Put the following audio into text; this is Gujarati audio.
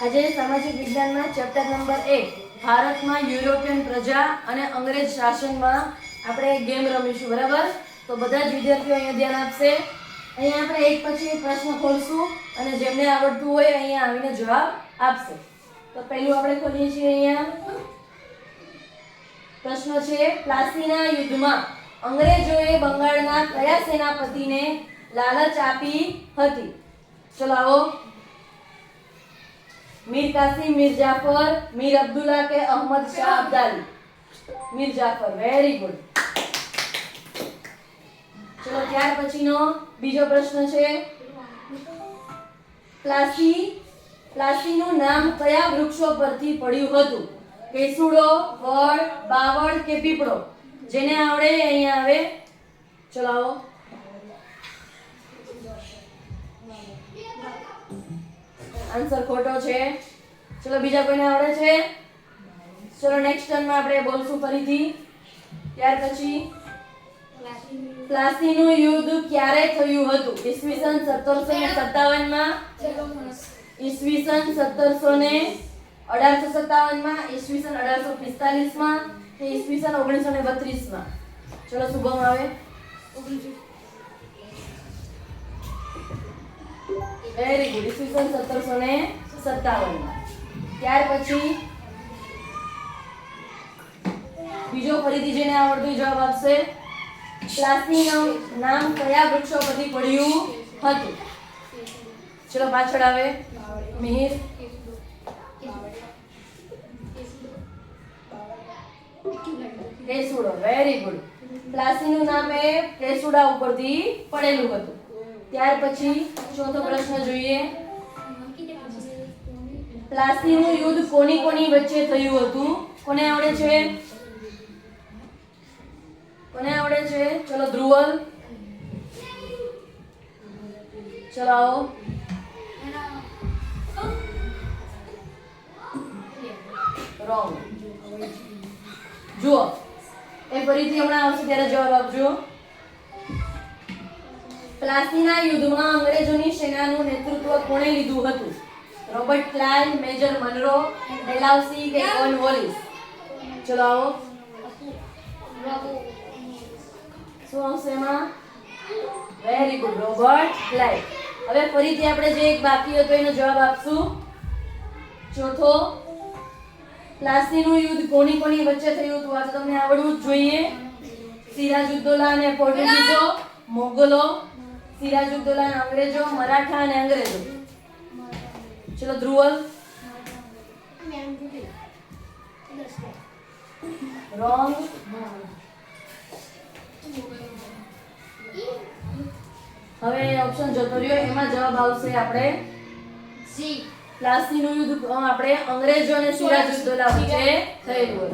આજે સામાજિક વિજ્ઞાનમાં ચેપ્ટર નંબર 1 ભારતમાં યુરોપિયન પ્રજા અને અંગ્રેજ શાસનમાં આપણે ગેમ રમીશું, બરાબર? તો બધા જ વિદ્યાર્થીઓ અહીંયા ધ્યાન આપશે. અહીંયા આપણે એક પછી એક પ્રશ્ન ખોલશું અને જેમને આવડતું હોય અહીંયા આવીને જવાબ આપશે. તો પહેલું આપણે ખોલીએ છીએ. અહીંયા પ્રશ્ન છે, પ્લાસીના યુદ્ધમાં અંગ્રેજોએ બંગાળના કયા સેનાપતિને લાલચ આપી હતી? ચલો આવો. મીર કાસિમ, મીર જાફર, મીર અબ્દુલ્લા કે અહમદ શાહ અબ્દાલી? મીર જાફર. Very good. ચલો ત્યાર પછીનો બીજો પ્રશ્ન છે, પ્લાસીનું નામ કયા વૃક્ષો પરથી પડ્યું હતું? કેસુડો, વડ, બાવળ કે પીપળો? જેને આવડે અહીંયા આવે. ચલો આવો. આન્સર ખોટો છે. ચલો બીજા કોઈને આવડે છે? ચલો નેક્સ્ટ ટર્નમાં આપણે બોલશું ફરીથી. ત્યાર પછી પ્લાસીનું યુદ્ધ ક્યારે થયું હતું? ઈસવીસન 1757 માં, ઈસવીસન 1857 માં, ઈસવીસન 1845 માં કે ઈસવીસન 1932 માં? ચલો શુભમ આવે. Very good. ઈસવીસન 1757 માં. ત્યાર પછી બીજો ફરીથી જેને આવડતું જવાબ આપશે. પ્લાસીનું નામ કયા વૃક્ષો પરથી પડ્યું હતું? ચલો પાછળ આવે. મિહિર. કેસુડો. Very good. પ્લાસીનું નામ એ કેસુડા ઉપરથી પડેલું હતું. ત્યાર પછી ચોથો પ્રશ્ન જોઈએ. પ્લાસીનું યુદ્ધ કોની વચ્ચે થયું હતું? કોને આવડે છે? કોને આવડે છે? ચલો ધ્રુવલ. ચલો આવો. રોંગ. જુઓ, એ ફરીથી હમણાં આવશે ત્યારે જવાબ આપજો. પ્લાસીના યુદ્ધમાં અંગ્રેજોની સેનાનું નેતૃત્વ કોણે લીધું હતું? Robert Clive, Major Munro, Dalhousie કે કોર્નવોલિસ? ચલો આવો. શું આવશે એમાં? Very good, Robert Clive. હવે ફરીથી આપણે જે એક બાકી હતો એનો જવાબ આપશું. ચોથો, પ્લાસીનું યુદ્ધ કોની વચ્ચે થયું હતું? આ તો તમને આવડવું જ જોઈએ. સિરાજુદ્દૌલા અને પોર્ટુગીઝો, મોગલો, સિરાજુદ્દૌલા અને અંગ્રેજો, મરાઠા અને અંગ્રેજો? ચલો ધ્રુવલ. રોંગ. હવે ઓપ્શન જતો રહ્યો, એમાં જવાબ આવશે આપણે સી. પ્લાસીનું યુદ્ધ આપણે અંગ્રેજો અને સિરાજુદ્દૌલા વચ્ચે થયેલું હતું.